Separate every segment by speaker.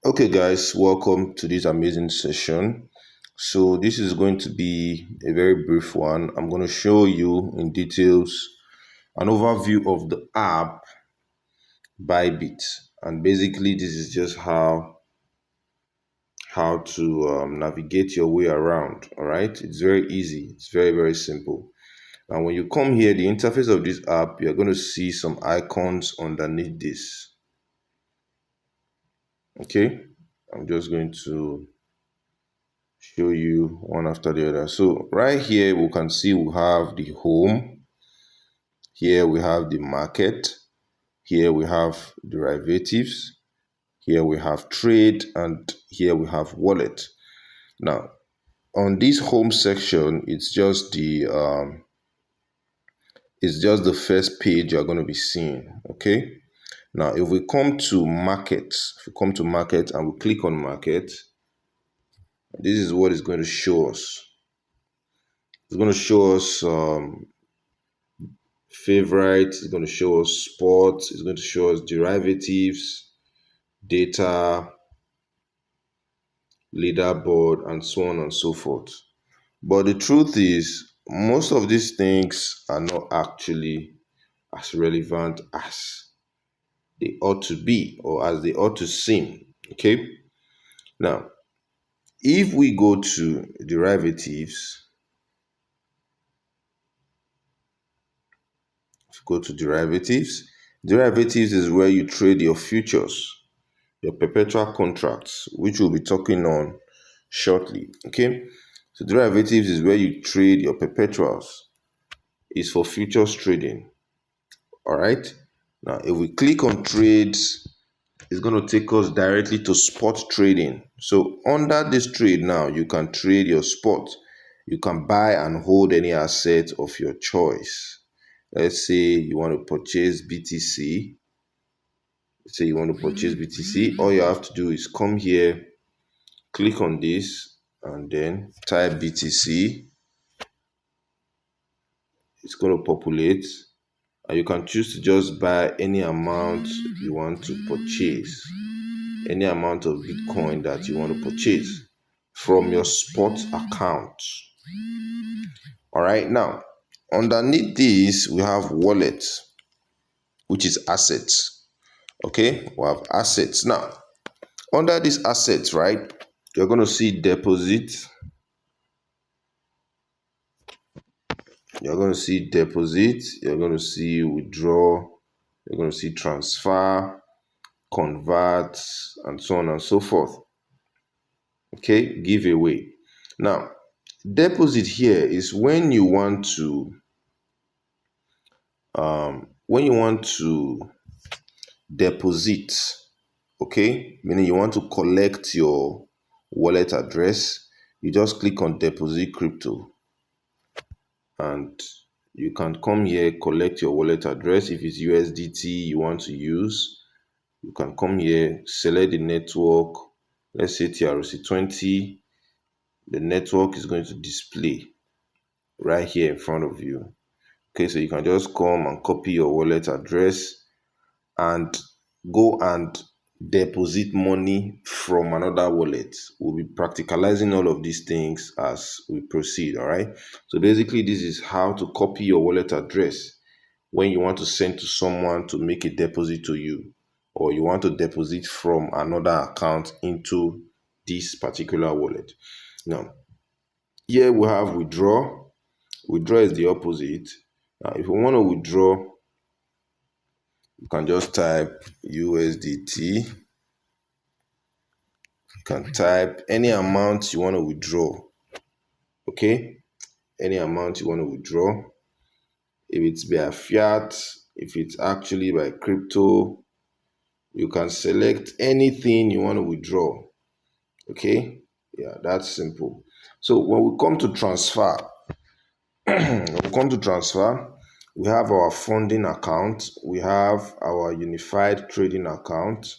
Speaker 1: Okay, guys, welcome to this amazing session. So, this is going to be a very brief one. I'm going to show you in details an overview of the app Bybit, and basically, this is just how to navigate your way around. All right, it's very easy. It's very simple. And when you come here, the interface of this app, you're going to see some icons underneath this. Okay, I'm just going to show you one after the other. So right here we can see we have the home, here we have the market, here we have derivatives, here we have trade, and here we have wallet. Now on this home section, it's just the first page you're going to be seeing. Okay, now if we come to markets, and we click on market, this is what it's going to show us. It's going to show us favorites, it's going to show us sports, it's going to show us derivatives, data, leaderboard, and so on and so forth. But the truth is, most of these things are not actually as relevant as they ought to be or as they ought to seem. Okay, now if we go to derivatives, derivatives is where you trade your futures, your perpetual contracts, which we'll be talking on shortly. Okay, so derivatives is where you trade your perpetuals. It's for futures trading. All right, now if we click on trades, it's going to take us directly to spot trading. So under this trade now, you can trade your spot. You can buy and hold any asset of your choice. Let's say you want to purchase BTC. All you have to do is come here, click on this, and then type BTC. It's going to populate, and you can choose to just buy any amount you want to purchase, any amount of Bitcoin that you want to purchase from your spot account. All right, now underneath this we have wallet, which is assets. Okay, we have assets. Now under these assets, right, you're going to see deposit, you're going to see withdraw, you're going to see transfer, convert, and so on and so forth. Okay, giveaway. Now deposit here is when you want to deposit. Okay, meaning you want to collect your wallet address. You just click on deposit crypto, and you can come here, collect your wallet address. If it's USDT you want to use, you can come here, select the network. Let's say TRC20. The network is going to display right here in front of you. Okay, so you can just come and copy your wallet address and go and deposit money from another wallet. We'll be practicalizing all of these things as we proceed. All right, so basically this is how to copy your wallet address when you want to send to someone to make a deposit to you, or you want to deposit from another account into this particular wallet. Now here we have withdraw. Withdraw is the opposite. Now if we want to withdraw, you can just type USDT. You can type any amount you want to withdraw. Okay, any amount you want to withdraw. If it's by fiat, if it's actually by crypto, you can select anything you want to withdraw. Okay, yeah, that's simple. So when we come to transfer, we have our funding account, we have our unified trading account.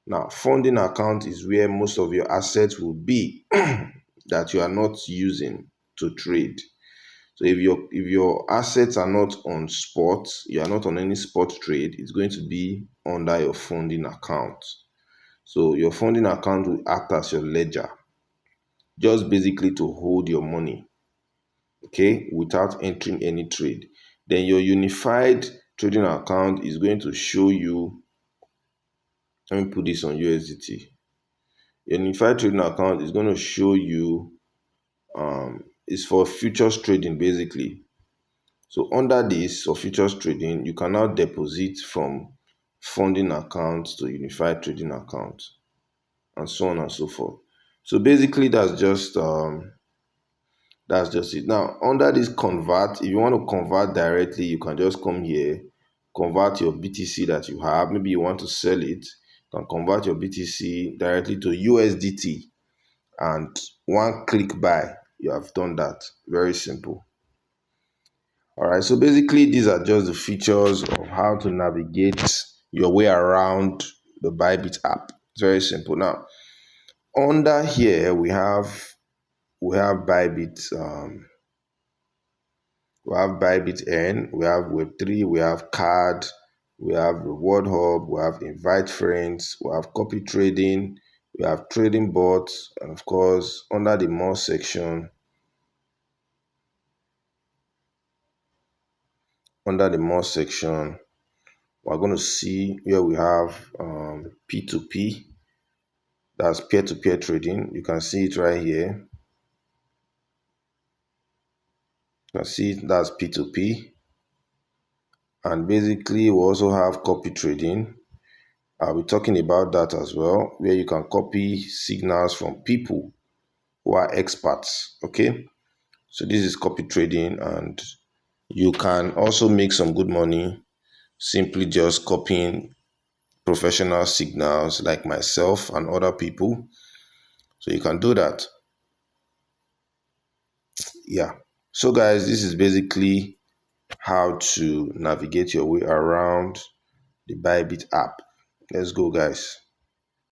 Speaker 1: Now funding account is where most of your assets will be that you are not using to trade. So if your assets are not on spot, you are not on any spot trade, it's going to be under your funding account. So your funding account will act as your ledger, just basically to hold your money, okay, without entering any trade. Then your unified trading account is going to show you, let me put this on USDT. Your unified trading account is going to show you, is for futures trading basically. So under this, for futures trading, you can now deposit from funding accounts to unified trading account, and so on and so forth. So basically, that's just it. Now, under this convert, if you want to convert directly, you can just come here, convert your BTC that you have. Maybe you want to sell it, you can convert your BTC directly to USDT, and one click buy, you have done that. Very simple. All right, so basically, these are just the features of how to navigate your way around the Bybit app. It's very simple. Now, under here, we have Bybit, we have Bybit N, we have Web3, we have Card, we have Reward Hub, we have Invite Friends, we have Copy Trading, we have Trading Bots, and of course, under the More section, we're going to see where we have P2P, that's peer-to-peer trading. You can see it right here. You can see it, that's P2P. And basically, we also have copy trading. I'll be talking about that as well, where you can copy signals from people who are experts. Okay, so this is copy trading, and you can also make some good money simply just copying professional signals like myself and other people. So you can do that. Yeah. So guys, this is basically how to navigate your way around the Bybit app. Let's go, guys.